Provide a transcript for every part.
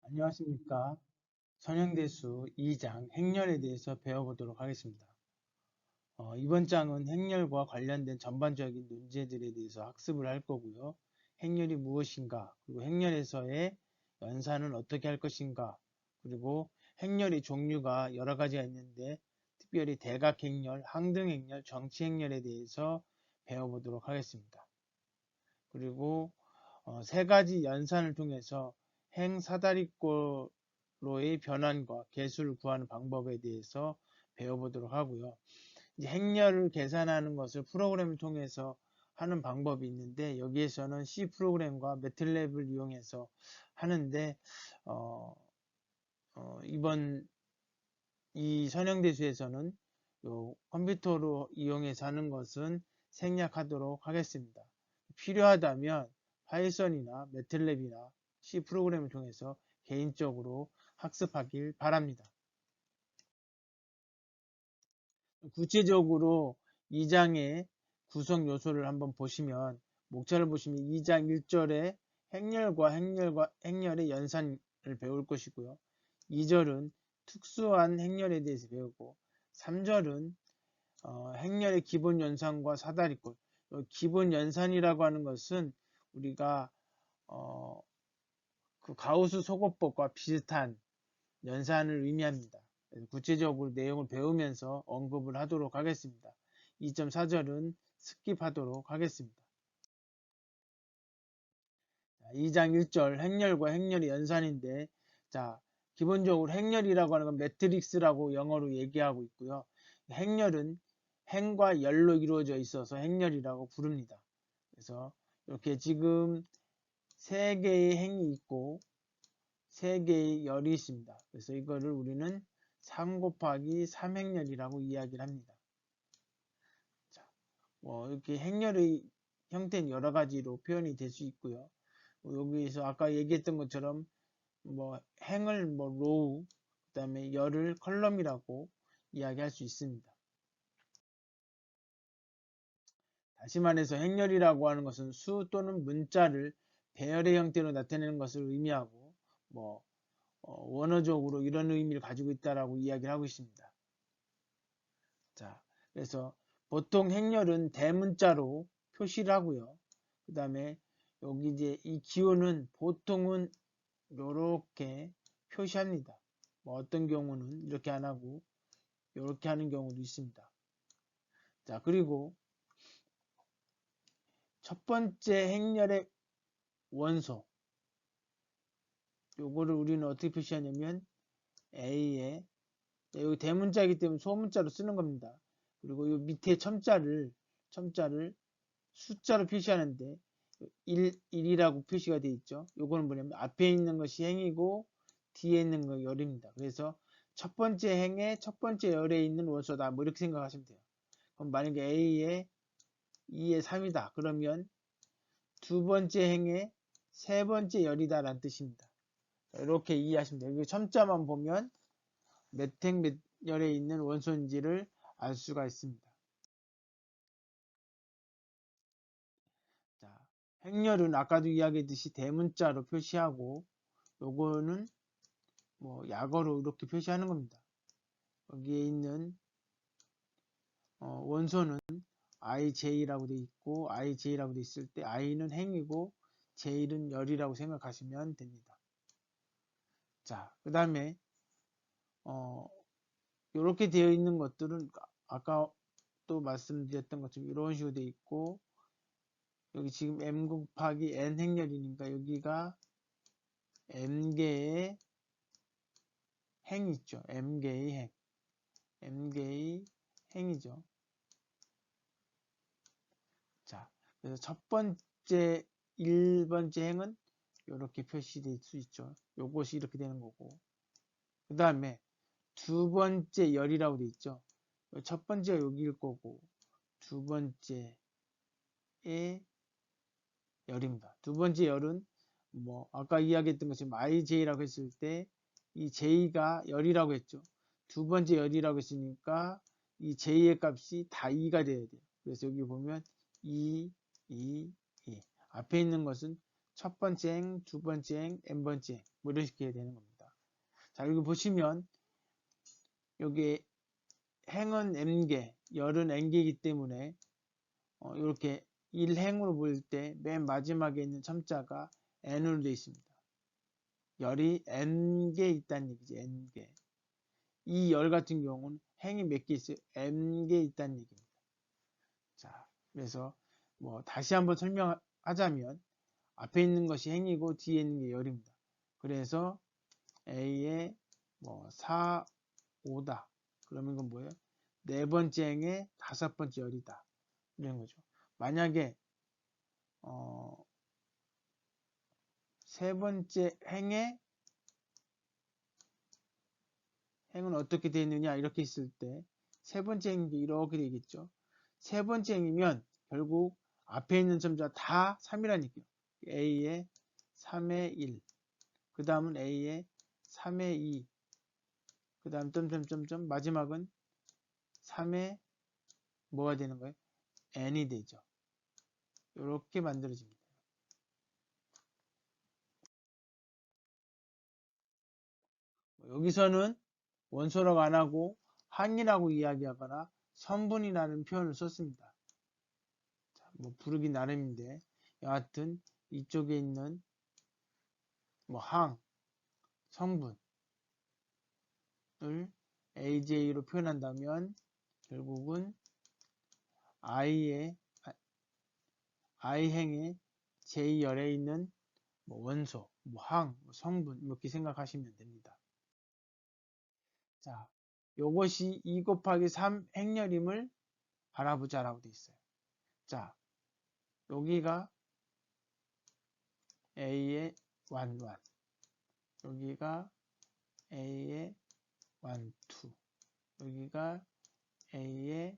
안녕하십니까. 선형대수 2장 행렬에 대해서 배워보도록 하겠습니다. 이번 장은 행렬과 관련된 전반적인 논제들에 대해서 학습을 할 거고요. 행렬이 무엇인가, 그리고 행렬에서의 연산은 어떻게 할 것인가, 그리고 행렬의 종류가 여러 가지가 있는데 특별히 대각행렬, 항등행렬, 정치행렬에 대해서 배워보도록 하겠습니다. 그리고 세 가지 연산을 통해서 행사다리꼴로의 변환과 개수를 구하는 방법에 대해서 배워보도록 하고요. 이제 행렬을 계산하는 것을 프로그램을 통해서 하는 방법이 있는데 여기에서는 C 프로그램과 매틀랩을 이용해서 하는데 이번 이 선형대수에서는 컴퓨터로 이용해서 하는 것은 생략하도록 하겠습니다. 필요하다면 파이썬이나 매틀랩이나 C 프로그램을 통해서 개인적으로 학습하길 바랍니다. 구체적으로 2장의 구성 요소를 한번 보시면 목차를 보시면 2장 1절에 행렬의 연산을 배울 것이고요. 2절은 특수한 행렬에 대해서 배우고 3절은 행렬의 기본 연산과 사다리꼴. 기본 연산이라고 하는 것은 우리가 그 가우스 소거법과 비슷한 연산을 의미합니다. 구체적으로 내용을 배우면서 언급을 하도록 하겠습니다. 2.4절은 스킵하도록 하겠습니다. 2장 1절 행렬과 행렬의 연산인데 자 기본적으로 행렬이라고 하는 건 매트릭스라고 영어로 얘기하고 있고요. 행렬은 행과 열로 이루어져 있어서 행렬이라고 부릅니다. 그래서 이렇게 지금 3개의 행이 있고 3개의 열이 있습니다. 그래서 이거를 우리는 3 곱하기 3행렬이라고 이야기를 합니다. 자, 이렇게 행렬의 형태는 여러 가지로 표현이 될 수 있고요. 여기서 아까 얘기했던 것처럼 행을 로우, 그 다음에 열을 컬럼이라고 이야기할 수 있습니다. 다시 말해서 행렬이라고 하는 것은 수 또는 문자를 배열의 형태로 나타내는 것을 의미하고 원어적으로 이런 의미를 가지고 있다라고 이야기를 하고 있습니다. 자, 그래서 보통 행렬은 대문자로 표시를 하고요. 그 다음에 여기 이제 이 기호는 보통은 이렇게 표시합니다. 어떤 경우는 이렇게 안 하고 이렇게 하는 경우도 있습니다. 자, 그리고 첫 번째 행렬의 원소 요거를 우리는 어떻게 표시하냐면 A에 여기 대문자이기 때문에 소문자로 쓰는 겁니다. 그리고 이 밑에 첨자를 숫자로 표시하는데 1이라고 표시가 되어 있죠. 요거는 뭐냐면 앞에 있는 것이 행이고 뒤에 있는 거 열입니다. 그래서 첫 번째 행의 첫 번째 열에 있는 원소다. 이렇게 생각하시면 돼요. 그럼 만약에 A에 2에 3이다. 그러면 두 번째 행의 세 번째 열이다 라는 뜻입니다. 이렇게 이해하시면 돼요. 여기 첨자만 보면 몇 행 몇 열에 있는 원소인지를 알 수가 있습니다. 자, 행렬은 아까도 이야기했듯이 대문자로 표시하고 요거는 약어로 이렇게 표시하는 겁니다. 여기에 있는 원소는 IJ라고 되어 있고 IJ라고 되어 있을 때 I는 행이고 J는 열이라고 생각하시면 됩니다. 자, 그 다음에 이렇게 되어 있는 것들은 아까 또 말씀드렸던 것처럼 이런 식으로 되어 있고 여기 지금 M 곱하기 N 행렬이니까 여기가 M개의 행이 있죠. M개의 행이죠. 자, 그래서 첫 번째 1번째 행은 이렇게 표시될 수 있죠. 요것이 이렇게 되는 거고 그 다음에 두 번째 열이라고 되어 있죠. 첫 번째가 여기일 거고 두 번째의 열입니다. 두 번째 열은 아까 이야기했던 것처럼 IJ라고 했을 때 이 J가 열이라고 했죠. 두 번째 열이라고 했으니까 이 J의 값이 다 2가 돼야 돼요. 그래서 여기 보면 2, 2, 2. 앞에 있는 것은 첫 번째 행, 두 번째 행, n번째 행 뭐 이렇게 되는 겁니다. 자, 여기 보시면 여기 행은 m개, 열은 n개이기 때문에 이렇게 1행으로 보일 때 맨 마지막에 있는 첨자가 n으로 되어 있습니다. 열이 n개 있다는 얘기죠. n개. 이 열 같은 경우는 행이 몇 개 있어요? m개 있다는 얘기입니다. 자, 그래서 뭐 다시 한번 설명하자면 앞에 있는 것이 행이고 뒤에 있는 게 열입니다. 그래서 A의 뭐 4, 5다. 그러면 이건 뭐예요? 네 번째 행의 다섯 번째 열이다. 이런 거죠. 만약에 세 번째 행은 어떻게 되어 있느냐 이렇게 있을 때 세 번째 행이 이렇게 되겠죠. 세 번째 행이면 결국 앞에 있는 첨자 다 3이라니까요. A의 3의 1, 그 다음은 A의 3의 2, 그 다음 점점점점 마지막은 3의 뭐가 되는 거예요? n이 되죠. 이렇게 만들어집니다. 여기서는 원소라고 안 하고 항이라고 이야기하거나 성분이라는 표현을 썼습니다. 자, 뭐 부르기 나름인데 여하튼 이쪽에 있는 뭐 항, 성분을 AJ로 표현한다면 결국은 I행의 J열에 있는 뭐 원소, 뭐 항, 뭐 성분 이렇게 생각하시면 됩니다. 자, 요것이 2 곱하기 3 행렬임을 알아보자라고 되어 있어요. 자, 여기가 A의 1, 1, 여기가 A의 1, 2, 여기가 A의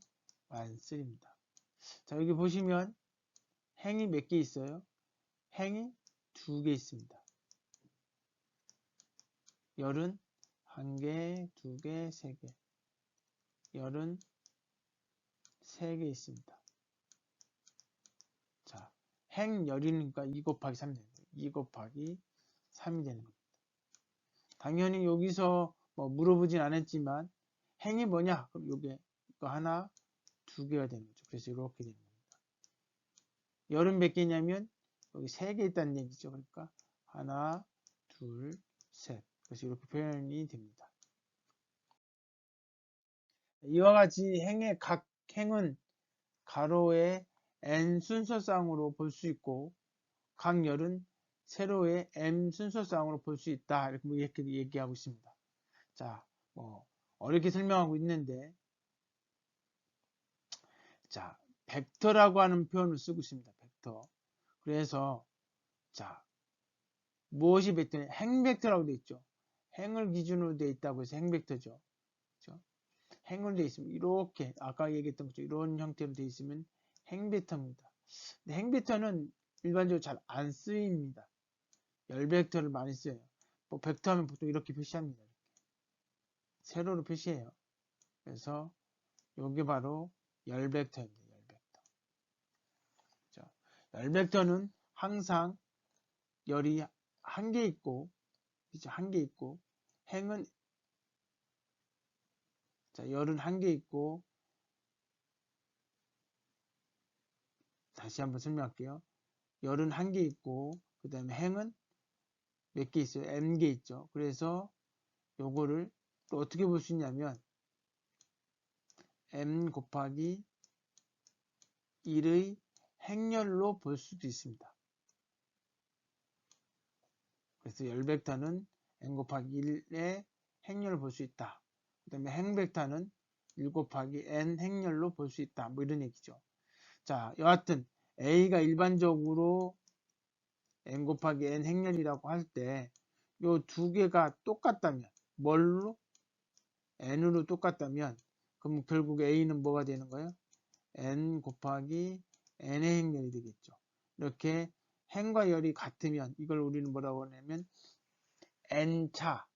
1, 3입니다. 자, 여기 보시면 행이 몇 개 있어요? 행이 2개 있습니다. 열은 1개, 2개, 3개. 열은 3개 있습니다. 자, 행열이니까 2 곱하기 3 되는 거예요. 2 곱하기 3이 되는 겁니다. 당연히 여기서 뭐 물어보진 않았지만 행이 뭐냐? 그럼 요게 이거 하나, 2개가 되는 거죠. 그래서 이렇게 되는 겁니다. 열은 몇 개냐면 여기 3개 있다는 얘기죠. 그러니까 하나, 둘, 셋. 그래서 이렇게 표현이 됩니다. 이와 같이 행의 각 행은 가로의 n 순서쌍으로 볼 수 있고 각 열은 세로의 m 순서쌍으로 볼 수 있다. 이렇게 얘기하고 있습니다. 자, 뭐 어렵게 설명하고 있는데 자, 벡터라고 하는 표현을 쓰고 있습니다. 벡터. 그래서 자, 무엇이 벡터냐? 행벡터라고 되어 있죠. 행을 기준으로 되어 있다고 해서 행벡터죠. 그렇죠? 행으로 되어 있으면 이렇게 아까 얘기했던 것처럼 이런 형태로 되어 있으면 행벡터입니다. 근데 행벡터는 일반적으로 잘 안 쓰입니다. 열벡터를 많이 써요. 뭐 벡터 하면 보통 이렇게 표시합니다. 이렇게. 세로로 표시해요. 그래서 이게 바로 열벡터입니다. 열벡터. 그렇죠? 열벡터는 항상 열이 한 개 있고, 그렇죠? 한 개 있고, 행은 자, 열은 한 개 있고, 다시 한번 설명할게요. 열은 한 개 있고, 그 다음에 행은 몇 개 있어요? n 개 있죠. 그래서 요거를 또 어떻게 볼 수 있냐면 m 곱하기 1의 행렬로 볼 수도 있습니다. 그래서 열벡터는 n 곱하기 1의 행렬을 볼 수 있다. 그 다음에 행벡터는 1 곱하기 n 행렬로 볼 수 있다. 뭐 이런 얘기죠. 자, 여하튼 A가 일반적으로 n 곱하기 n 행렬이라고 할 때 요 두 개가 똑같다면 뭘로? n으로 똑같다면 그럼 결국 A는 뭐가 되는 거예요? n 곱하기 n의 행렬이 되겠죠. 이렇게 행과 열이 같으면 이걸 우리는 뭐라고 하냐면 n차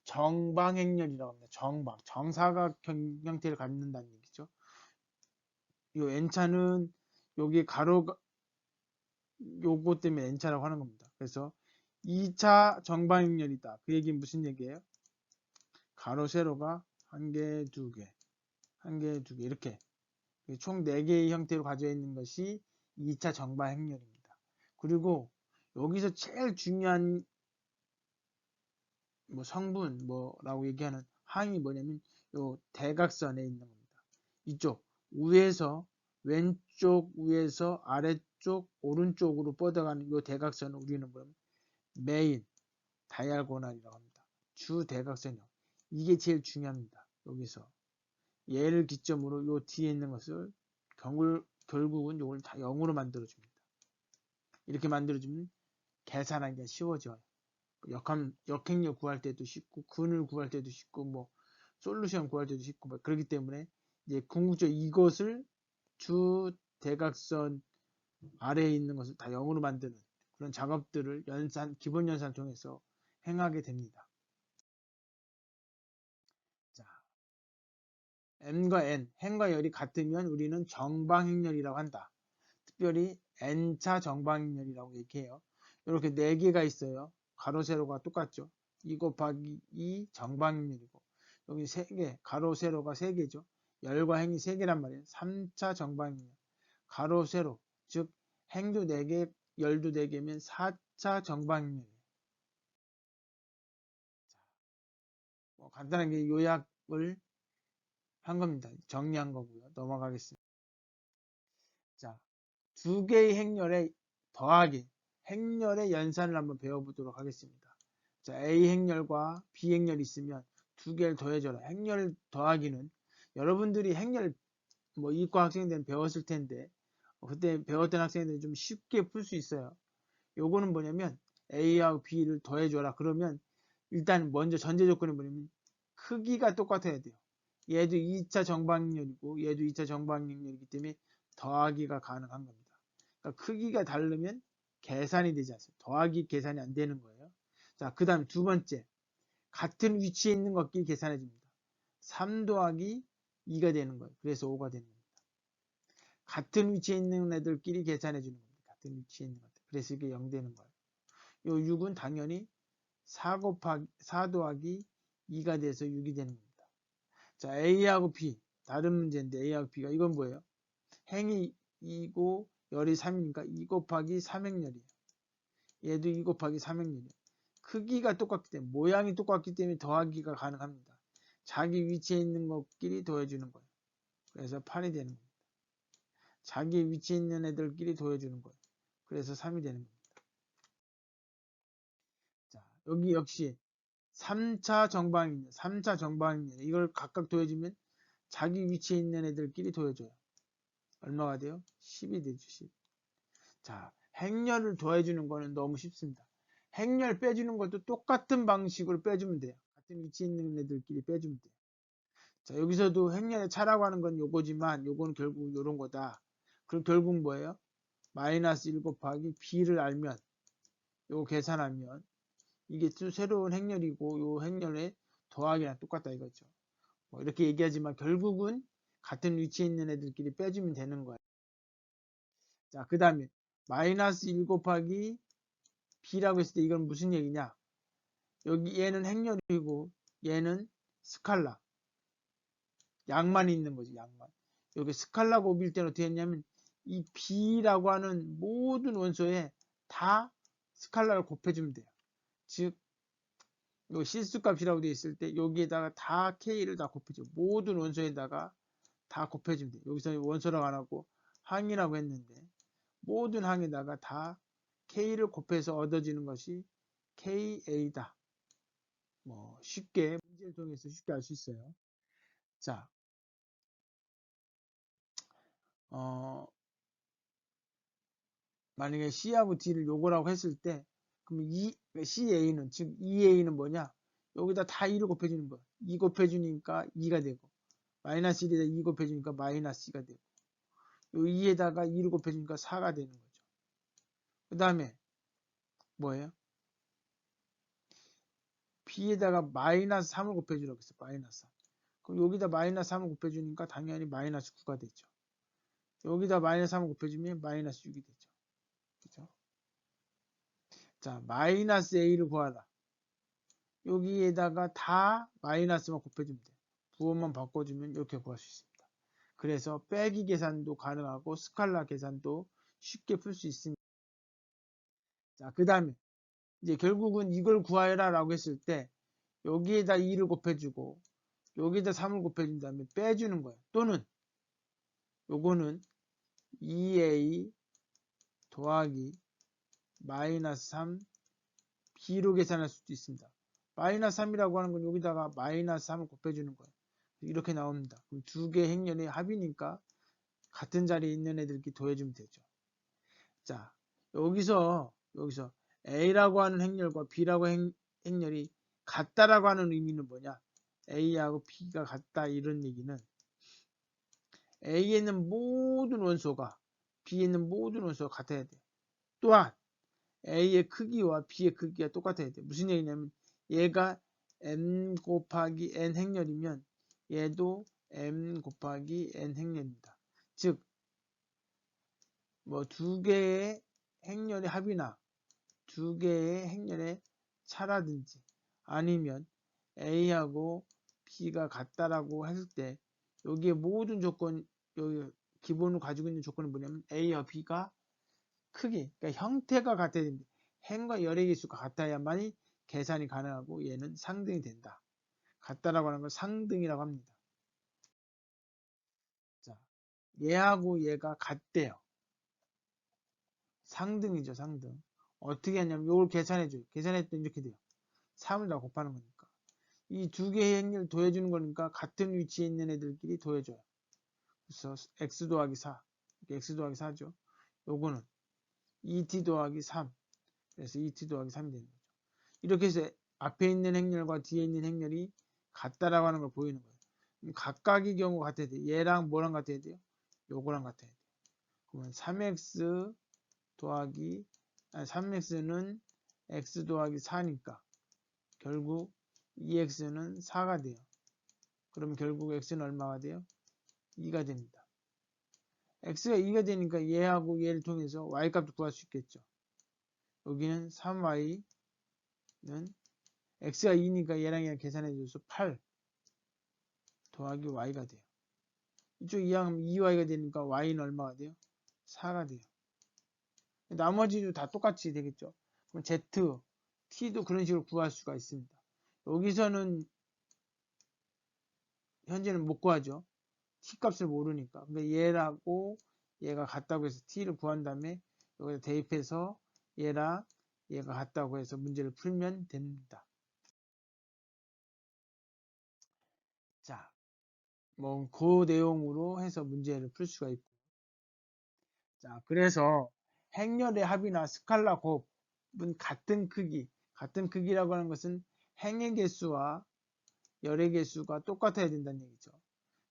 정방행렬이라고 합니다. 정방, 정사각 형태를 갖는다는 얘기죠. 이 n차는 여기 가로가 요거 때문에 n차라고 하는 겁니다. 그래서 2차 정방익렬이다. 그 얘기는 무슨 얘기예요? 가로 세로가 한 개, 두 개, 한 개, 두 개 이렇게 총 4개의 형태로 가져 있는 것이 2차 정방익렬입니다. 그리고 여기서 제일 중요한 뭐 성분 뭐라고 얘기하는 항이 뭐냐면 요 대각선에 있는 겁니다. 이쪽 위에서 왼쪽 위에서 아래쪽 오른쪽으로 뻗어가는 요 대각선을 우리는 뭐냐면 메인 다이아고널이라고 합니다. 주 대각선이요. 이게 제일 중요합니다. 여기서 얘를 기점으로 요 뒤에 있는 것을 결국은 요걸 다 0으로 만들어줍니다. 이렇게 만들어주면 계산하기가 쉬워져요. 역행력 구할 때도 쉽고 근을 구할 때도 쉽고 뭐 솔루션 구할 때도 쉽고 뭐 그렇기 때문에 이제 궁극적으로 이것을 주 대각선 아래에 있는 것을 다 0으로 만드는 그런 작업들을 기본 연산을 통해서 행하게 됩니다. 자, m과 n, 행과 열이 같으면 우리는 정방행렬이라고 한다. 특별히 n차 정방행렬이라고 얘기해요. 이렇게 4개가 있어요. 가로 세로가 똑같죠. 2 곱하기 2 정방행렬이고 여기 3개, 가로 세로가 3개죠. 열과 행이 3개란 말이에요. 3차 정방행렬. 가로 세로, 즉 행도 4개, 열도 4개면 4차 정방행렬이에요. 뭐 간단하게 요약을 한 겁니다. 정리한 거고요. 넘어가겠습니다. 자, 2개의 행렬에 더하기, 행렬의 연산을 한번 배워보도록 하겠습니다. 자, A 행렬과 B 행렬이 있으면 2개를 더해줘라. 행렬 더하기는 여러분들이 행렬 뭐 이과 학생들은 배웠을 텐데 그때 배웠던 학생들은 좀 쉽게 풀 수 있어요. 요거는 뭐냐면 A하고 B를 더해줘라. 그러면 일단 먼저 전제 조건이 뭐냐면 크기가 똑같아야 돼요. 얘도 2차 정방익렬이고 얘도 2차 정방익렬이기 때문에 더하기가 가능한 겁니다. 그러니까 크기가 다르면 계산이 되지 않습니다. 더하기 계산이 안 되는 거예요. 자, 그 다음 두 번째 같은 위치에 있는 것끼리 계산해 줍니다. 3 더하기 2가 되는 거예요. 그래서 5가 되는 겁니다. 같은 위치에 있는 애들끼리 계산해 주는 겁니다. 같은 위치에 있는 것들. 그래서 이게 0 되는 거예요. 요 6은 당연히 4 더하기 2가 돼서 6이 되는 겁니다. 자, A하고 B 다른 문제인데 A하고 B가 이건 뭐예요? 행이 2고 열이 3이니까 2 곱하기 3행열이에요. 얘도 2 곱하기 3행열이에요. 크기가 똑같기 때문에 모양이 똑같기 때문에 더하기가 가능합니다. 자기 위치에 있는 것끼리 더해주는 거예요. 그래서 8이 되는 겁니다. 자기 위치에 있는 애들끼리 더해주는 거예요. 그래서 3이 되는 겁니다. 자, 여기 역시 3차 정방이냐, 3차 정방이냐 이걸 각각 더해주면 자기 위치에 있는 애들끼리 더해줘요. 얼마가 돼요? 10이 되죠. 10. 자, 행렬을 더해주는 거는 너무 쉽습니다. 행렬 빼주는 것도 똑같은 방식으로 빼주면 돼요. 같은 위치에 있는 애들끼리 빼주면 돼요. 자, 여기서도 행렬의 차라고 하는 건 요거지만 요거는 결국 요런 거다. 그럼 결국 뭐예요? 마이너스 1 곱하기 b를 알면 요거 계산하면 이게 또 새로운 행렬이고 요 행렬의 더하기랑 똑같다 이거죠. 뭐 이렇게 얘기하지만 결국은 같은 위치에 있는 애들끼리 빼주면 되는 거예요. 자, 그 다음에 마이너스 1 곱하기 b라고 했을 때 이건 무슨 얘기냐? 여기 얘는 행렬이고 얘는 스칼라. 양만 있는 거지, 양만. 여기 스칼라 곱일 때는 어떻게 했냐면 이 b라고 하는 모든 원소에 다 스칼라를 곱해주면 돼요. 즉, 요 실수값이라고 되어 있을 때 여기에다가 다 k를 다 곱해줘. 모든 원소에다가 다 곱해주면 돼요. 여기서 원소라고 안 하고 항이라고 했는데 모든 항에다가 다 k를 곱해서 얻어지는 것이 ka다. 뭐 쉽게 문제를 통해서 쉽게 알 수 있어요. 자, 만약에 C하고 D를 요거라고 했을 때 그럼 CA는 즉 EA는 뭐냐? 여기다 다 2를 곱해주는 거야. 2 곱해주니까 2가 되고 마이너스 1에다 2 곱해주니까 마이너스 2가 되고 요 2에다가 2를 곱해주니까 4가 되는 거죠. 그 다음에 뭐예요? B에다가 마이너스 3을 곱해주라고 했어. 마이너스 3. 그럼 여기다 마이너스 3을 곱해주니까 당연히 마이너스 9가 되죠. 여기다 마이너스 3을 곱해주면 마이너스 6이 되죠. 그죠? 자, 마이너스 a를 구하라. 여기에다가 다 마이너스만 곱해주면 돼. 부호만 바꿔주면 이렇게 구할 수 있습니다. 그래서 빼기 계산도 가능하고 스칼라 계산도 쉽게 풀 수 있습니다. 자, 그 다음에 이제 결국은 이걸 구하여라 라고 했을 때 여기에다 2를 곱해주고 여기에다 3을 곱해준 다음에 빼주는 거예요. 또는 요거는 2a 더하기 마이너스 3 b로 계산할 수도 있습니다. 마이너스 3이라고 하는 건 여기다가 마이너스 3을 곱해주는 거예요. 이렇게 나옵니다. 그럼 두 개의 행렬의 합이니까 같은 자리에 있는 애들끼리 더해주면 되죠. 자, 여기서 A라고 하는 행렬과 B라고 행렬이 같다라고 하는 의미는 뭐냐? A하고 B가 같다 이런 얘기는 A에 있는 모든 원소가 B에 있는 모든 원소가 같아야 돼요. 또한 A의 크기와 B의 크기가 똑같아야 돼요. 무슨 얘기냐면 얘가 M 곱하기 N 행렬이면 얘도 M 곱하기 N 행렬입니다. 즉, 뭐 두 개의 행렬의 합이나 두 개의 행렬의 차라든지 아니면 A하고 B가 같다라고 했을 때 여기에 모든 조건, 여기 기본으로 가지고 있는 조건은 뭐냐면 A와 B가 크기, 그러니까 형태가 같아야 됩니다. 행과 열의 개수가 같아야만이 계산이 가능하고 얘는 상등이 된다. 같다라고 하는 걸 상등이라고 합니다. 자, 얘하고 얘가 같대요. 상등이죠, 상등. 어떻게 하냐면 이걸 계산해줘요. 계산했더니 이렇게 돼요. 3을 다 곱하는 거니까. 이 두 개의 행렬을 더해주는 거니까 같은 위치에 있는 애들끼리 더해줘요. 그래서 x 더하기 4. x 더하기 4죠. 요거는 2t 더하기 3. 그래서 2t 더하기 3이 되는 거죠. 이렇게 해서 앞에 있는 행렬과 뒤에 있는 행렬이 같다라고 하는 걸 보이는 거예요. 각각의 경우 같아야 돼요. 얘랑 뭐랑 같아야 돼요? 요거랑 같아야 돼요. 그러면 3x 더하기 3x는 x 더하기 4니까 결국 2x는 4가 돼요. 그럼 결국 x는 얼마가 돼요? 2가 됩니다. x가 2가 되니까 얘하고 얘를 통해서 y값도 구할 수 있겠죠. 여기는 3y는 x가 2니까 얘랑 얘랑 계산해줘서 8 더하기 y가 돼요. 이쪽 이항하면 2y가 되니까 y는 얼마가 돼요? 4가 돼요. 나머지도 다 똑같이 되겠죠. 그럼 z, t도 그런 식으로 구할 수가 있습니다. 여기서는 현재는 못 구하죠. t 값을 모르니까. 근데 얘라고 얘가 같다고 해서 t를 구한 다음에 여기다 대입해서 얘랑 얘가 같다고 해서 문제를 풀면 됩니다. 자, 뭐 그 내용으로 해서 문제를 풀 수가 있고. 자, 그래서 행렬의 합이나 스칼라 곱은 같은 크기, 같은 크기라고 하는 것은 행의 개수와 열의 개수가 똑같아야 된다는 얘기죠.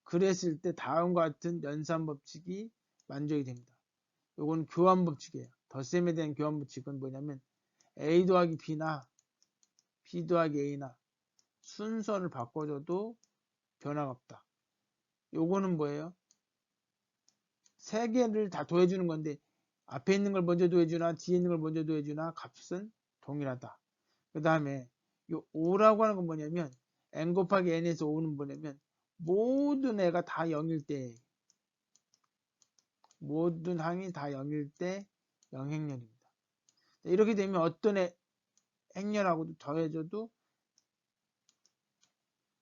그랬을 때 다음과 같은 연산 법칙이 만족이 됩니다. 요건 교환 법칙이에요. 덧셈에 대한 교환 법칙은 뭐냐면 A 더하기 B나 B 더하기 A나 순서를 바꿔줘도 변화가 없다. 요거는 뭐예요? 세 개를 다 더해주는 건데 앞에 있는 걸 먼저 더해주나 뒤에 있는 걸 먼저 더해주나 값은 동일하다. 그 다음에 요 5라고 하는 건 뭐냐면 n 곱하기 n에서 5는 뭐냐면 모든 애가 다 0일 때 모든 항이 다 0일 때 0행렬입니다. 이렇게 되면 어떤 행렬하고도 더해줘도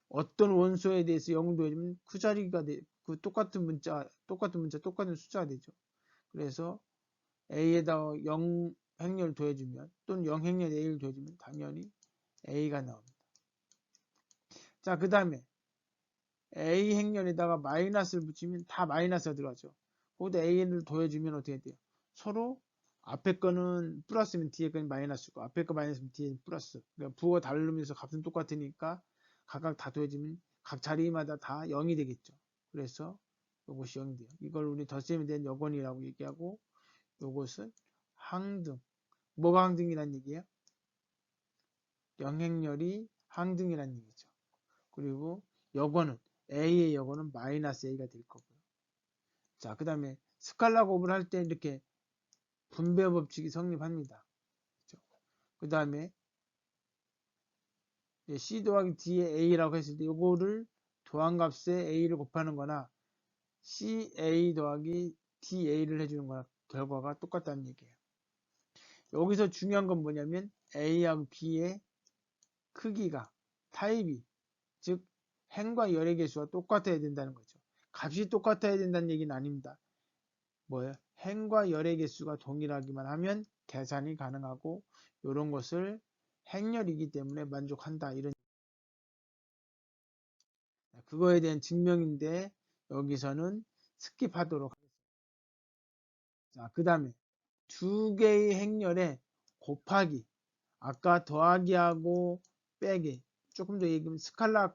어떤 원소에 대해서 0을 더해주면 그 자리가 그 똑같은 문자 똑같은 숫자가 되죠. 그래서 A에다 0 행렬 더해주면 또는 0 행렬 A를 더해주면 당연히 A가 나옵니다. 자, 그 다음에 A 행렬에다가 마이너스를 붙이면 다 마이너스가 들어가죠. 거기다 A를 더해주면 어떻게 돼요? 서로 앞에 거는 플러스면 뒤에 거는 마이너스고 앞에 거 마이너스면 뒤에 플러스. 그러니까 부호가 다르면서 값은 똑같으니까 각각 다 더해지면 각 자리마다 다 0이 되겠죠. 그래서 이것이 0이 돼요. 이걸 우리 덧셈에 대한 여건이라고 얘기하고 이것은 항등. 뭐가 항등이란 얘기예요? 영행렬이 항등이란 얘기죠. 그리고 여건은 A의 여건은 마이너스 A가 될 거고요. 자, 그 다음에 스칼라 곱을 할 때 이렇게 분배 법칙이 성립합니다. 그렇죠? 그 다음에 C 더하기 D의 A라고 했을 때 요거를 도안값에 A를 곱하는 거나 CA 더하기 DA를 해주는 거나 결과가 똑같다는 얘기예요. 여기서 중요한 건 뭐냐면 A하고 B의 크기가 타입이 즉 행과 열의 개수가 똑같아야 된다는 거죠. 값이 똑같아야 된다는 얘기는 아닙니다. 뭐예요? 행과 열의 개수가 동일하기만 하면 계산이 가능하고 이런 것을 행렬이기 때문에 만족한다. 이런 그거에 대한 증명인데 여기서는 스킵하도록 하겠습니다. 자, 그 다음에 두 개의 행렬에 곱하기 아까 더하기하고 빼기 조금 더 얘기하면 스칼라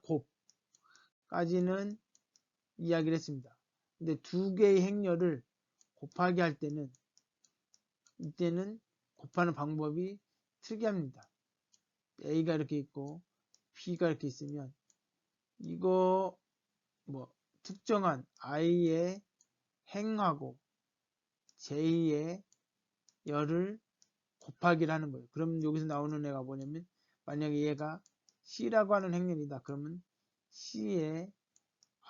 곱까지는 이야기를 했습니다. 근데 두 개의 행렬을 곱하기 할 때는 이때는 곱하는 방법이 특이합니다. A가 이렇게 있고 B가 이렇게 있으면 이거 뭐 특정한 I의 행하고 J의 열을 곱하기를 하는 거예요. 그럼 여기서 나오는 애가 뭐냐면 만약에 얘가 C라고 하는 행렬이다. 그러면 C의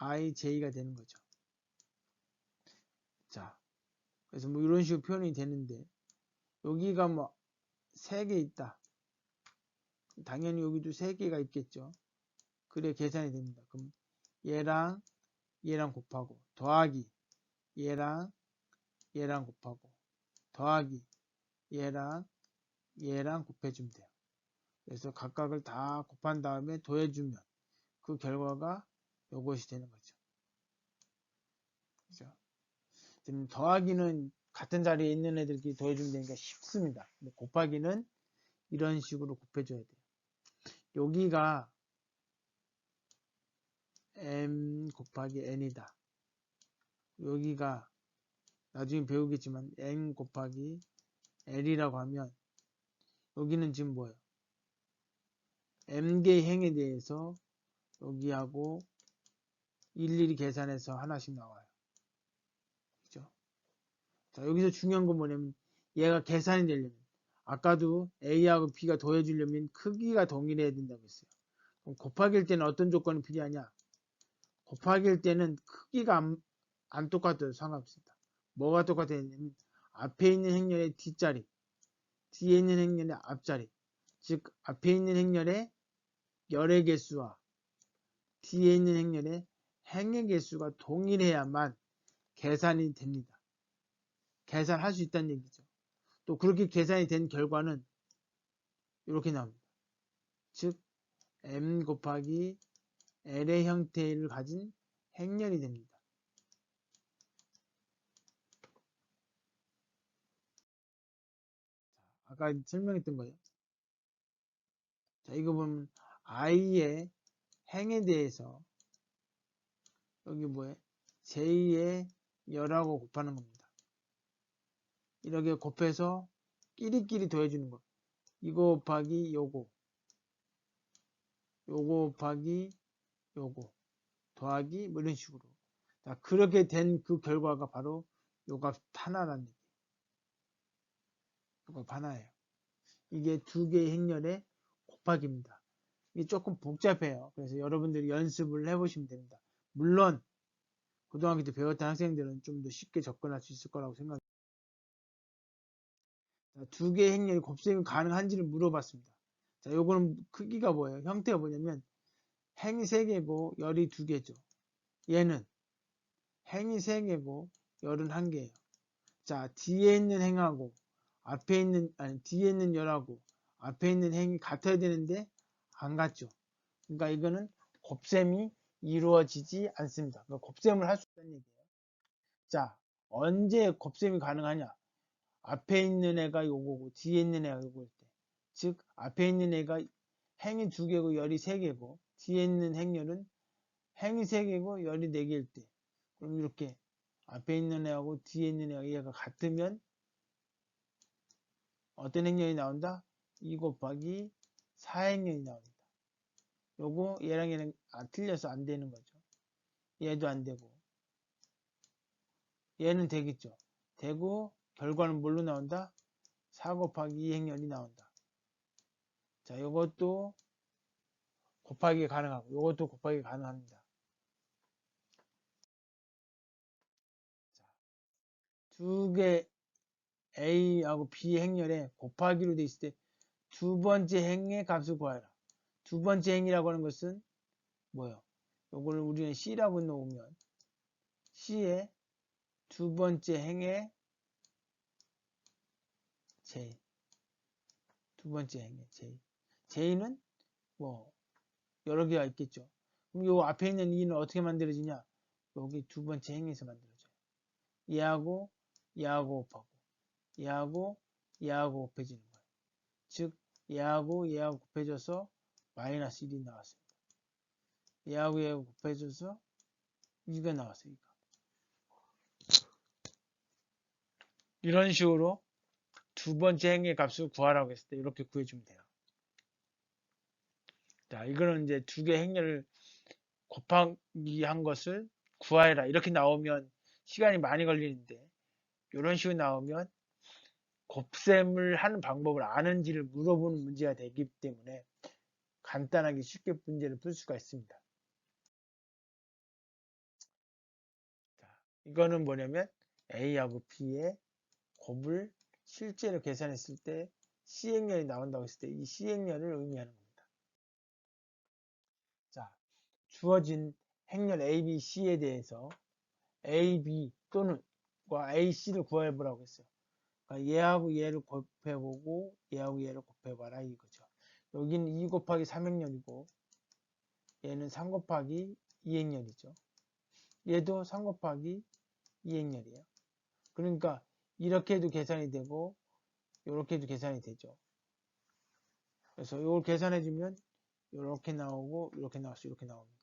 IJ가 되는 거죠. 자, 그래서 뭐 이런 식으로 표현이 되는데 여기가 뭐 3개 있다. 당연히 여기도 3개가 있겠죠. 그래 계산이 됩니다. 그럼 얘랑 얘랑 곱하고 더하기 얘랑 얘랑 곱하고 더하기 얘랑 얘랑 곱해주면 돼요. 그래서 각각을 다 곱한 다음에 더해주면 그 결과가 요것이 되는 거죠. 그죠? 더하기는 같은 자리에 있는 애들끼리 더해주면 되니까 쉽습니다. 근데 곱하기는 이런 식으로 곱해줘야 돼요. 여기가 m 곱하기 n이다. 여기가 나중에 배우겠지만 n 곱하기 l이라고 하면 여기는 지금 뭐예요? m개의 행에 대해서 여기하고 일일이 계산해서 하나씩 나와요. 그죠? 자, 여기서 중요한 건 뭐냐면 얘가 계산이 되려면 아까도 A하고 B가 더해주려면 크기가 동일해야 된다고 했어요. 그럼 곱하기일 때는 어떤 조건이 필요하냐? 곱하기일 때는 크기가 안 똑같아도 상관없습니다. 뭐가 똑같아야 되냐면 앞에 있는 행렬의 뒷자리, 뒤에 있는 행렬의 앞자리, 즉 앞에 있는 행렬의 열의 개수와 뒤에 있는 행렬의 행의 개수가 동일해야만 계산이 됩니다. 계산할 수 있다는 얘기죠. 또 그렇게 계산이 된 결과는 이렇게 나옵니다. 즉 m 곱하기 l의 형태를 가진 행렬이 됩니다. 아까 설명했던 거예요. 자, 이거 보면 i의 행에 대해서 여기 뭐예요? j의 열하고 곱하는 겁니다. 이렇게 곱해서 끼리끼리 더해주는 거. 이거 곱하기 요거 곱하기 요거 더하기 뭐 이런 식으로. 자, 그렇게 된 그 결과가 바로 요 값 하나라는 얘기예요. 요 값 하나예요. 이게 두 개의 행렬의 곱하기입니다. 이게 조금 복잡해요. 그래서 여러분들이 연습을 해보시면 됩니다. 물론 고등학교 때 배웠던 학생들은 좀 더 쉽게 접근할 수 있을 거라고 생각합니다. 두 개의 행렬이 곱셈이 가능한지를 물어봤습니다. 자, 요거는 크기가 뭐예요? 형태가 뭐냐면 행이 3개고 열이 2개죠. 얘는 행이 3개고 열은 1개예요. 자, 뒤에 있는 행하고 앞에 있는 뒤에 있는 열하고 앞에 있는 행이 같아야 되는데 안 같죠. 그러니까 이거는 곱셈이 이루어지지 않습니다. 그러니까 곱셈을 할 수 있다는 얘기예요. 자, 언제 곱셈이 가능하냐? 앞에 있는 애가 요거고 뒤에 있는 애가 요거일 때. 즉 앞에 있는 애가 행이 2개고 열이 3개고 뒤에 있는 행열은 행이 3개고 열이 4개일 때. 그럼 이렇게 앞에 있는 애하고 뒤에 있는 애가 같으면 어떤 행렬이 나온다? 2 곱하기 4행렬이 나옵니다. 요거 얘랑 얘랑 틀려서 안 되는 거죠. 얘도 안 되고 얘는 되겠죠. 되고 결과는 뭘로 나온다? 4 곱하기 2행렬이 나온다. 자, 이것도 곱하기 가능하고 이것도 곱하기 가능합니다. 두 개 A하고 B 행렬에 곱하기로 돼 있을 때 두 번째 행의 값을 구하라. 두 번째 행이라고 하는 것은 뭐예요? 요걸 우리는 C라고 놓으면 C의 두 번째 행의 J. 두 번째 행의 J. J는 뭐 여러 개가 있겠죠. 그럼 요 앞에 있는 2는 어떻게 만들어지냐? 여기 두 번째 행에서 만들어져요. 얘하고 얘하고 곱하고 얘하고 곱해지는 거예요. 즉 얘하고 곱해져서 마이너스 1이 나왔습니다. 얘하고 곱해져서 2가 나왔어요. 이런 식으로 두 번째 행의 값을 구하라고 했을 때 이렇게 구해주면 돼요. 자, 이거는 이제 두 개 행렬을 곱하기 한 것을 구하라 이렇게 나오면 시간이 많이 걸리는데 이런 식으로 나오면 곱셈을 하는 방법을 아는지를 물어보는 문제가 되기 때문에 간단하게 쉽게 문제를 풀 수가 있습니다. 자, 이거는 뭐냐면 A하고 B의 곱을 실제로 계산했을 때 C행렬이 나온다고 했을 때 이 C행렬을 의미하는 겁니다. 자, 주어진 행렬 A, B, C에 대해서 A, B 또는 AC를 구해보라고 했어요. 그러니까 얘하고 얘를 곱해보고 얘하고 얘를 곱해봐라 이거죠. 여기는 2 곱하기 3행렬이고 얘는 3 곱하기 2행렬이죠. 얘도 3 곱하기 2행렬이에요. 그러니까 이렇게 해도 계산이 되고 이렇게 해도 계산이 되죠. 그래서 이걸 계산해주면 이렇게 나오고 이렇게 나와서 이렇게 나옵니다.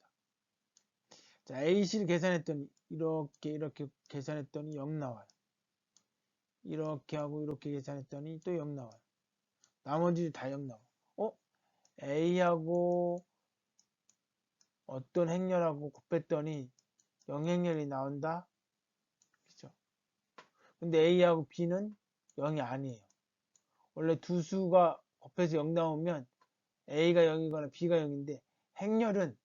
자, AC를 계산했더니 이렇게 계산했더니 0 나와요. 이렇게 하고 이렇게 계산했더니 또 0 나와요. 나머지 다 0 나와. A하고 어떤 행렬하고 곱했더니 0행렬이 나온다. 그죠? 근데 A하고 B는 0이 아니에요. 원래 두 수가 곱해서 0 나오면 A가 0이거나 B가 0인데 행렬은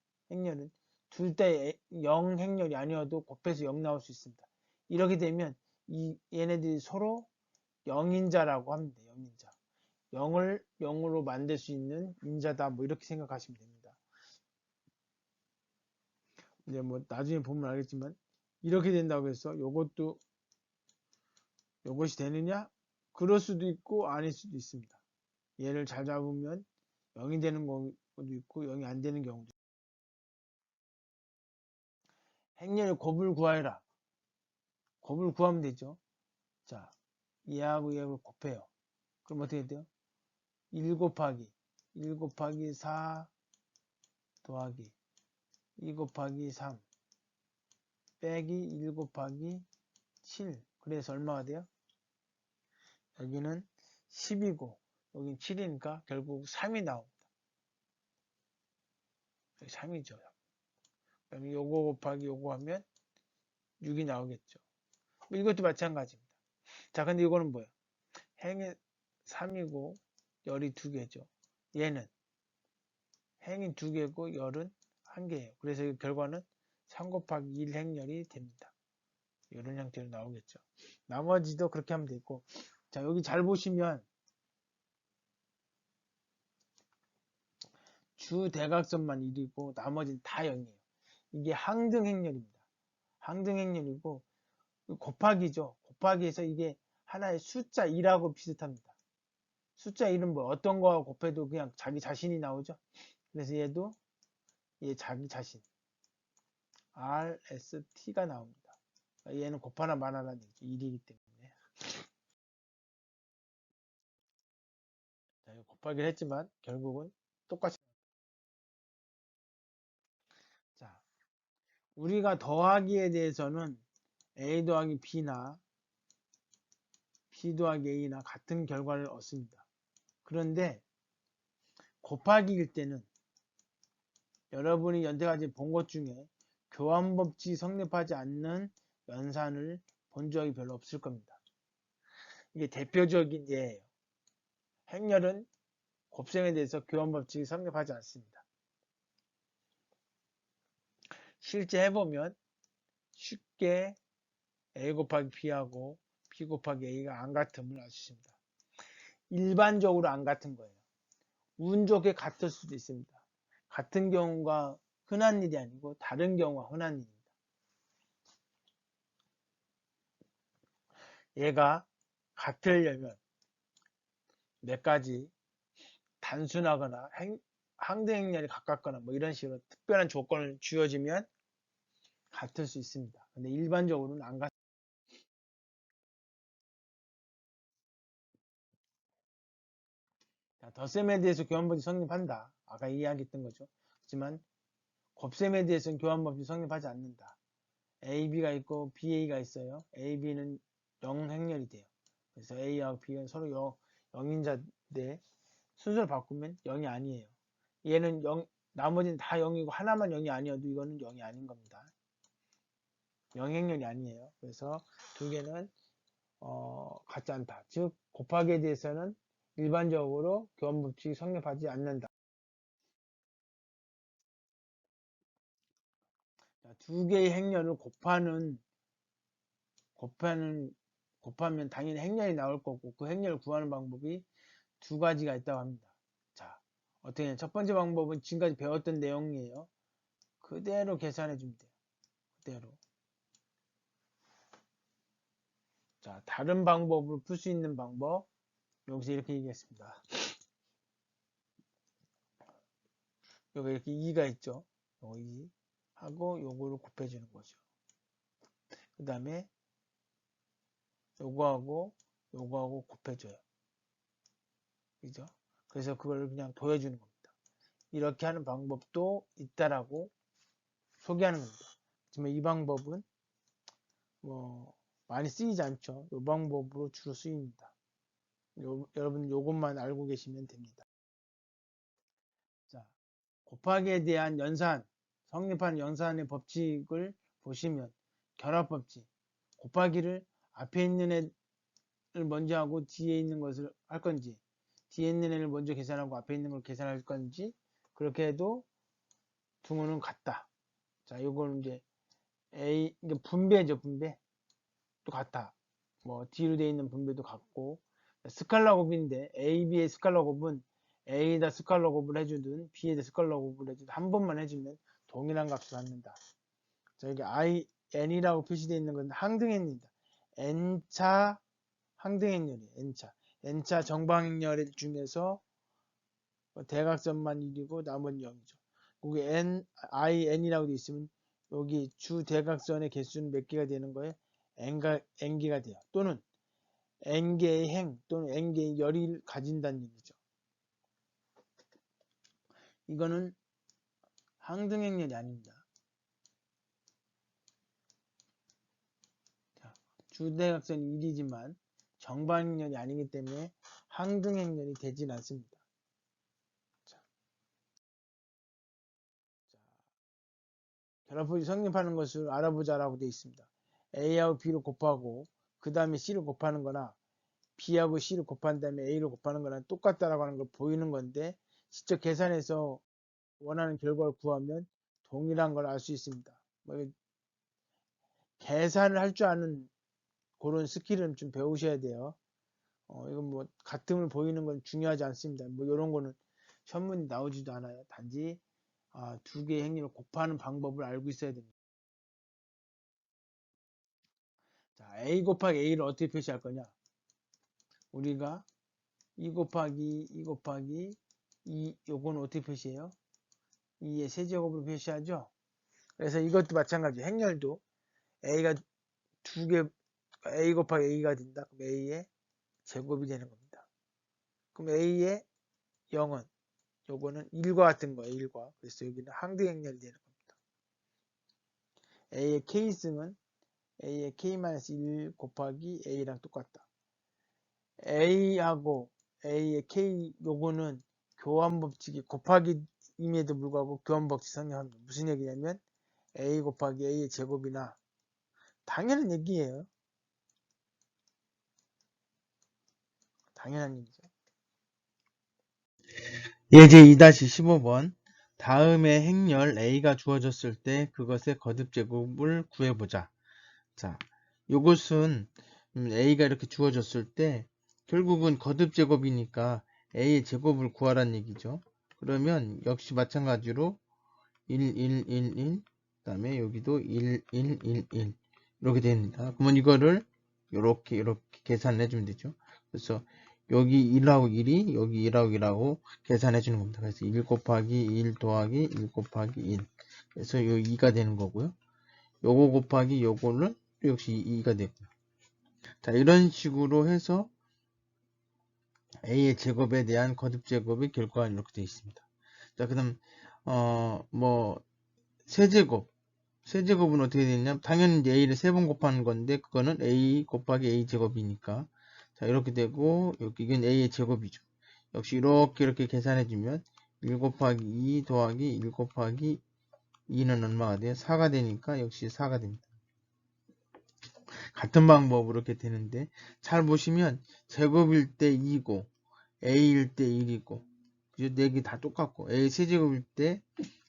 둘 다 0 행렬이 아니어도 곱해서 0 나올 수 있습니다. 이렇게 되면 얘네들이 서로 0인자라고 합니다. 0인자. 0을 0으로 만들 수 있는 인자다. 뭐 이렇게 생각하시면 됩니다. 이제 뭐 나중에 보면 알겠지만 이렇게 된다고 해서 요것이 되느냐? 그럴 수도 있고 아닐 수도 있습니다. 얘를 잘 잡으면 0이 되는 경우도 있고 0이 안 되는 경우도 있고. 행렬 곱을 구하여라. 곱을 구하면 되죠. 자, 얘하고 얘하고 곱해요. 그럼 어떻게 돼요? 1 곱하기 4 더하기 2 곱하기 3 빼기 1 곱하기 7. 그래서 얼마가 돼요? 여기는 10이고 여기는 7이니까 결국 3이 나옵니다. 3이죠. 그럼 요거 곱하기 요거 하면 6이 나오겠죠. 이것도 마찬가지입니다. 자, 근데 이거는 뭐예요? 행이 3이고 열이 2개죠. 얘는 행이 2개고 열은 1개예요. 그래서 이 결과는 3 곱하기 1 행열이 됩니다. 이런 형태로 나오겠죠. 나머지도 그렇게 하면 되고. 자, 여기 잘 보시면 주 대각선만 1이고 나머지는 다 0이에요. 이게 항등행렬입니다. 항등행렬이고 곱하기죠. 곱하기해서 이게 하나의 숫자 2라고 비슷합니다. 숫자 1은 뭐 어떤 거와 곱해도 그냥 자기 자신이 나오죠. 그래서 얘도 얘 자기 자신 RST가 나옵니다. 얘는 곱하나 말하나 되죠. 1이기 때문에. 자, 곱하기를 했지만 결국은 똑같이. 자, 우리가 더하기에 대해서는 A 더하기 B나 B 더하기 A나 같은 결과를 얻습니다. 그런데 곱하기일 때는 여러분이 여태까지 본 것 중에 교환법칙이 성립하지 않는 연산을 본 적이 별로 없을 겁니다. 이게 대표적인 예예요. 행렬은 곱셈에 대해서 교환법칙이 성립하지 않습니다. 실제 해보면 쉽게 A 곱하기 B하고 B 곱하기 A가 안 같음을 알 수 있습니다. 일반적으로 안 같은 거예요. 운 좋게 같을 수도 있습니다. 같은 경우가 흔한 일이 아니고 다른 경우가 흔한 일입니다. 얘가 같으려면 몇 가지 단순하거나 항등행렬이 가깝거나 뭐 이런 식으로 특별한 조건을 주어지면 같을 수 있습니다. 근데 일반적으로는 안 같습니다. 덧셈에 대해서 교환법이 성립한다. 아까 이야기했던 거죠. 하지만 곱셈에 대해서는 교환법이 성립하지 않는다. AB가 있고 BA가 있어요. AB는 0행렬이 돼요. 그래서 A하고 B는 서로 0인자인데 순서를 바꾸면 0이 아니에요. 얘는 0, 나머지는 다 0이고 하나만 0이 아니어도 이거는 0이 아닌 겁니다. 0행렬이 아니에요. 그래서 두 개는 같지 않다. 즉 곱하기에 대해서는 일반적으로 교환법칙이 성립하지 않는다. 두 개의 행렬을 곱하면 당연히 행렬이 나올 거고 그 행렬을 구하는 방법이 두 가지가 있다고 합니다. 자, 어떻게 해요? 첫 번째 방법은 지금까지 배웠던 내용이에요. 그대로 계산해 주면 돼요. 그대로. 자, 다른 방법으로 풀 수 있는 방법 여기서 이렇게 얘기했습니다. 여기 이렇게 2가 있죠. 요거 2 하고 요거를 곱해주는 거죠. 그 다음에 요거하고 곱해줘요. 그죠? 그래서 그걸 그냥 보여주는 겁니다. 이렇게 하는 방법도 있다라고 소개하는 겁니다. 하지만 이 방법은 뭐 많이 쓰이지 않죠. 이 방법으로 주로 쓰입니다. 여러분 요것만 알고 계시면 됩니다. 자, 곱하기에 대한 성립한 연산의 법칙을 보시면 결합법칙, 곱하기를 앞에 있는 애를 먼저 하고 뒤에 있는 것을 할 건지 뒤에 있는 애를 먼저 계산하고 앞에 있는 걸 계산할 건지 그렇게 해도 등호는 같다. 자, 이거는 이제 이게 분배죠, 분배. 또 같아. 뭐 D로 되어 있는 분배도 같고 스칼라 곱인데 A, B의 스칼라 곱은 A에다 스칼라 곱을 해주든 B에다 스칼라 곱을 해주든 한 번만 해주면 동일한 값을 갖는다. 자, 여기 N이라고 표시되어 있는 건 항등행렬입니다. N차 항등행렬이에요. N차 정방행렬 중에서 대각선만 1이고 나머지 0이죠. 거기 N이라고 되어 있으면 여기 주 대각선의 개수는 몇 개가 되는 거예요? N개가 돼요. 또는 N개의 행 또는 N개의 열을 가진다는 얘기죠. 이거는 항등행렬이 아닙니다. 자, 주대각선이 1이지만 정방행렬이 아니기 때문에 항등행렬이 되진 않습니다. 자, 결합법이 성립하는 것을 알아보자라고 되어 있습니다. A하고 B를 곱하고 그 다음에 C를 곱하는 거나 B하고 C를 곱한 다음에 A를 곱하는 거랑 똑같다라고 하는 걸 보이는 건데 직접 계산해서 원하는 결과를 구하면 동일한 걸 알 수 있습니다. 뭐 계산을 할 줄 아는 그런 스킬은 좀 배우셔야 돼요. 이건 뭐 같음을 보이는 건 중요하지 않습니다. 뭐 이런 거는 현문이 나오지도 않아요. 단지 두 개의 행렬을 곱하는 방법을 알고 있어야 됩니다. 자, A 곱하기 A를 어떻게 표시할 거냐? 우리가 2 곱하기 2 곱하기 2 요거는 어떻게 표시해요? 2의 세제곱으로 표시하죠. 그래서 이것도 마찬가지. 행렬도 A가 두 개 A 곱하기 A가 된다. 그럼 A의 제곱이 되는 겁니다. 그럼 A의 0은 요거는 1과 같은 거예요. 1과. 그래서 여기는 항등행렬이 되는 겁니다. A의 K승은 A의 K-1 곱하기 A랑 똑같다. A하고 A의 K 요거는 교환법칙이 곱하기임에도 불구하고 교환법칙 성립합니다. 무슨 얘기냐면 A 곱하기 A의 제곱이나 당연한 얘기예요. 당연한 얘기죠. 예제 2-15번 다음에 행렬 A가 주어졌을 때 그것의 거듭제곱을 구해보자. 자, 요것은 A가 이렇게 주어졌을 때 결국은 거듭제곱이니까 A의 제곱을 구하란 얘기죠. 그러면 역시 마찬가지로 1, 1, 1, 1, 그 다음에 여기도 1, 1, 1, 1 이렇게 됩니다. 그러면 이거를 이렇게 계산해 주면 되죠. 그래서 여기 1하고 1이 여기 1하고 1하고 계산해 주는 겁니다. 그래서 1 곱하기 1 더하기 1 곱하기 1 그래서 요 2가 되는 거고요. 요거 곱하기 요거는 역시 2가 되고요. 자, 이런 식으로 해서 A의 제곱에 대한 거듭제곱의 결과가 이렇게 되어 있습니다. 자, 그 다음 세제곱은 어떻게 되냐? 당연히 이제 A를 3번 곱하는 건데 그거는 A 곱하기 A 제곱이니까 자, 이렇게 되고 여기 이건 A의 제곱이죠. 역시 이렇게 계산해 주면 1 곱하기 2 더하기 1 곱하기 2는 얼마가 돼요? 4가 되니까 역시 4가 됩니다. 같은 방법으로 이렇게 되는데 잘 보시면 제곱일 때 2고 A일 때 1이고 4개 다 똑같고 A 세제곱일 때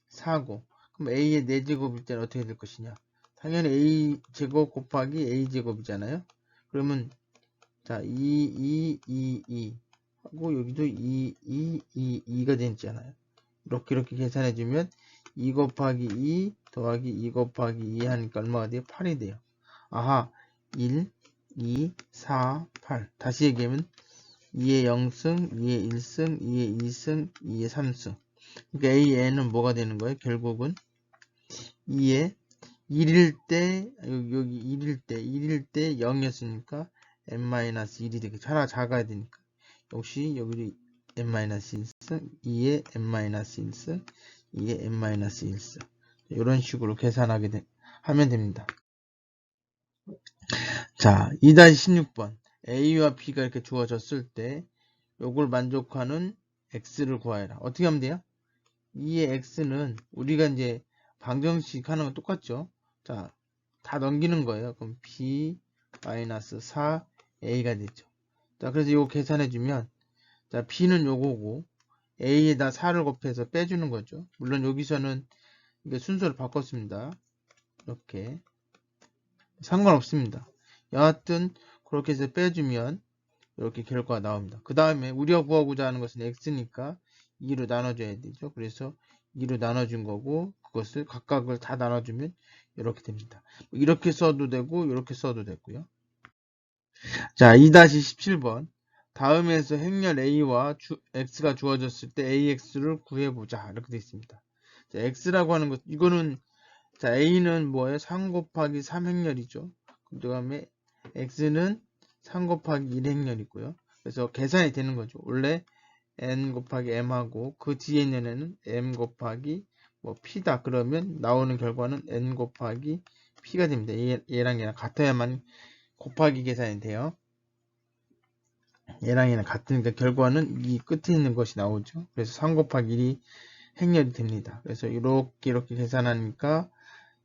4고 그럼 A의 4제곱일 때는 어떻게 될 것이냐? 당연히 A제곱 곱하기 A제곱이잖아요. 그러면 자 2 하고 여기도 2가 되잖아요. 이렇게 계산해주면 2 곱하기 2 더하기 2 곱하기 2 하니까 얼마가 돼요? 8이 돼요. 아하 1, 2, 4, 8 다시 얘기하면 2의 0승, 2의 1승, 2의 2승, 2의 3승 그러니까 AN은 뭐가 되는 거예요? 결국은 2의 1일 때 여기 1일 때 0이었으니까 n-1이 되게 하나 작아야 되니까 역시 여기 n-1승 2의 n-1승 2의 n-1승 이런 식으로 계산하게 하면 됩니다. 자 2-16번 A와 B가 이렇게 주어졌을 때 요걸 만족하는 X를 구하여라. 어떻게 하면 돼요? 2의 X는 우리가 이제 방정식 하는 건 똑같죠. 자, 다 넘기는 거예요. 그럼 B-4A가 되죠. 자, 그래서 이거 계산해주면, 자, B는 요거고, A에다 4를 곱해서 빼주는 거죠. 물론 여기서는 이게 순서를 바꿨습니다. 이렇게. 상관없습니다. 여하튼, 그렇게 해서 빼주면, 이렇게 결과가 나옵니다. 그 다음에 우리가 구하고자 하는 것은 X니까 2로 나눠줘야 되죠. 그래서 2로 나눠준 거고 그것을 각각을 다 나눠주면 이렇게 됩니다. 이렇게 써도 되고 이렇게 써도 되고요. 자 2-17번 다음에서 행렬 A와 X가 주어졌을 때 AX를 구해보자 이렇게 되어 있습니다. 자, X라고 하는 것 이거는 자 A는 뭐예요? 3 곱하기 3 행렬이죠. 그 다음에 X는 3 곱하기 1 행렬이고요. 그래서 계산이 되는 거죠. 원래 n 곱하기 m하고 그 뒤에 있는 애는 m 곱하기 뭐 p다. 그러면 나오는 결과는 n 곱하기 p가 됩니다. 얘랑 얘랑 같아야만 곱하기 계산이 돼요. 얘랑 얘랑 같으니까 결과는 이 끝에 있는 것이 나오죠. 그래서 3 곱하기 1이 행렬이 됩니다. 그래서 이렇게 계산하니까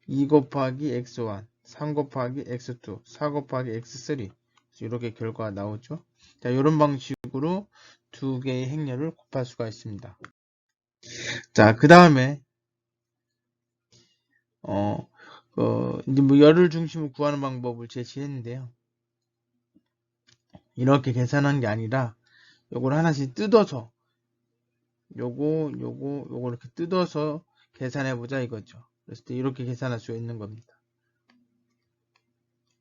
2 곱하기 x1, 3 곱하기 x2, 4 곱하기 x3 이렇게 결과가 나오죠. 자, 이런 방식으로 두 개의 행렬을 곱할 수가 있습니다. 자, 그 다음에 이제 뭐 열을 중심으로 구하는 방법을 제시했는데요. 이렇게 계산한 게 아니라 요걸 하나씩 뜯어서 요거 이렇게 뜯어서 계산해 보자 이거죠. 그래서 이렇게 계산할 수 있는 겁니다.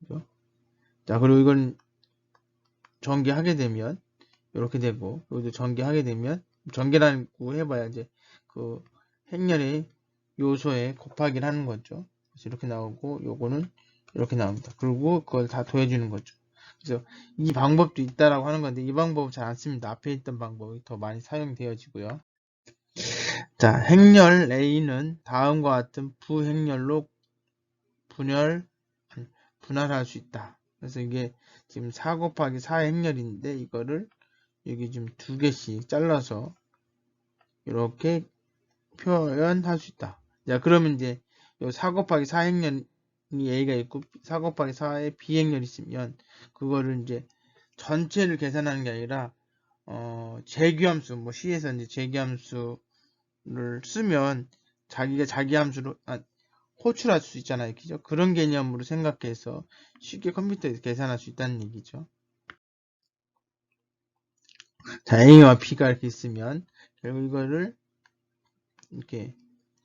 그죠? 자, 그리고 이건 전개하게 되면 이렇게 되고 여기도 전개하게 되면 전개라고 해봐야 이제 그 행렬의 요소에 곱하기를 하는 거죠. 그래서 이렇게 나오고 요거는 이렇게 나옵니다. 그리고 그걸 다 더해주는 거죠. 그래서 이 방법도 있다라고 하는 건데 이 방법은 잘 안 씁니다. 앞에 있던 방법이 더 많이 사용되어지고요. 자, 행렬 A는 다음과 같은 부행렬로 분할할 수 있다. 그래서 이게 지금 4 곱하기 4 행렬인데 이거를 여기 지금 2개씩 잘라서 이렇게 표현할 수 있다. 자, 그러면 이제 요 4 곱하기 4 행렬이 A가 있고 4 곱하기 4의 B행렬이 있으면 그거를 이제 전체를 계산하는 게 아니라 재규함수, 뭐 C에서 이제 재규함수를 쓰면 자기가 자기 함수로 호출할 수 있잖아요. 그죠? 그런 개념으로 생각해서 쉽게 컴퓨터에서 계산할 수 있다는 얘기죠. 자, A와 B가 이렇게 있으면 결국 이거를 이렇게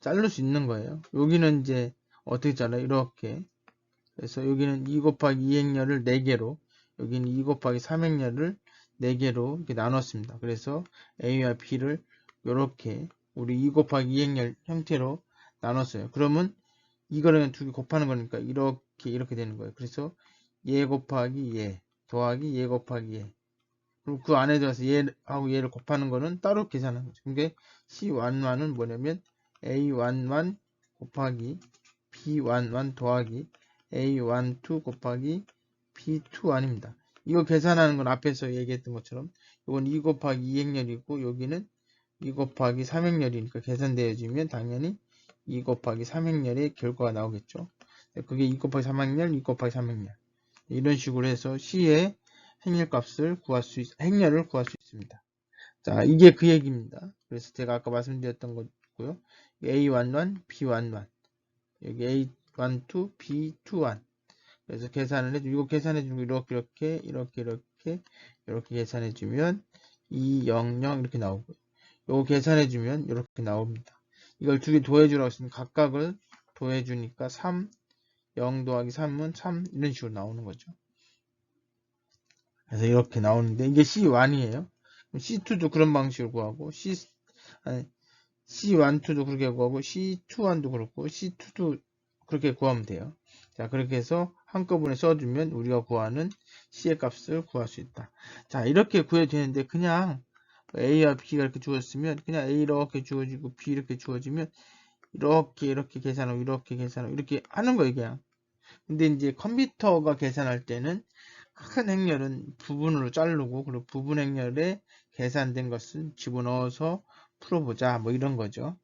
자를 수 있는 거예요. 여기는 이제 어떻게 잘라요? 이렇게. 그래서 여기는 2 곱하기 2행렬을 4개로, 여기는 2 곱하기 3행렬을 4개로 이렇게 나눴습니다. 그래서 A와 B를 이렇게 우리 2 곱하기 2행렬 형태로 나눴어요. 그러면 이거랑 두 개 곱하는 거니까 이렇게 되는 거예요. 그래서 얘 곱하기 얘 더하기 얘 곱하기 얘. 그리고 그 안에 들어서 얘하고 얘를 곱하는 거는 따로 계산하는 거죠. 그게 C11은 뭐냐면 A11 곱하기 B11 더하기 A12 곱하기 B21입니다. 이거 계산하는 건 앞에서 얘기했던 것처럼 이건 2 곱하기 2행렬이고 여기는 2 곱하기 3행렬이니까 계산되어지면 당연히 2 곱하기 3행렬의 결과가 나오겠죠. 그게 2 곱하기 3행렬, 2 곱하기 3행렬. 이런 식으로 해서 C의 행렬을 구할 수 있습니다. 자, 이게 그 얘기입니다. 그래서 제가 아까 말씀드렸던 거고요. A11, B11, 여기 A12, B21. 그래서 계산을 해주고, 이거 계산해주고, 이렇게 계산해주면 200 이렇게 나오고요. 이거 계산해주면 이렇게 나옵니다. 이걸 두 개 더해주라고 했으면 각각을 더해주니까 3, 0 더하기 3은 3 이런 식으로 나오는 거죠. 그래서 이렇게 나오는데 이게 C1이에요. C2도 그런 방식으로 구하고 C12도 그렇게 구하고 C21도 그렇고 C2도 그렇게 구하면 돼요. 자, 그렇게 해서 한꺼번에 써주면 우리가 구하는 C의 값을 구할 수 있다. 자, 이렇게 구해도 되는데 그냥 A와 B가 이렇게 주어졌으면 그냥 A 이렇게 주어지고 B 이렇게 주어지면 이렇게 계산하고 이렇게 하는 거예요, 그냥. 근데 이제 컴퓨터가 계산할 때는 큰 행렬은 부분으로 자르고 그리고 부분 행렬에 계산된 것은 집어넣어서 풀어보자 뭐 이런 거죠.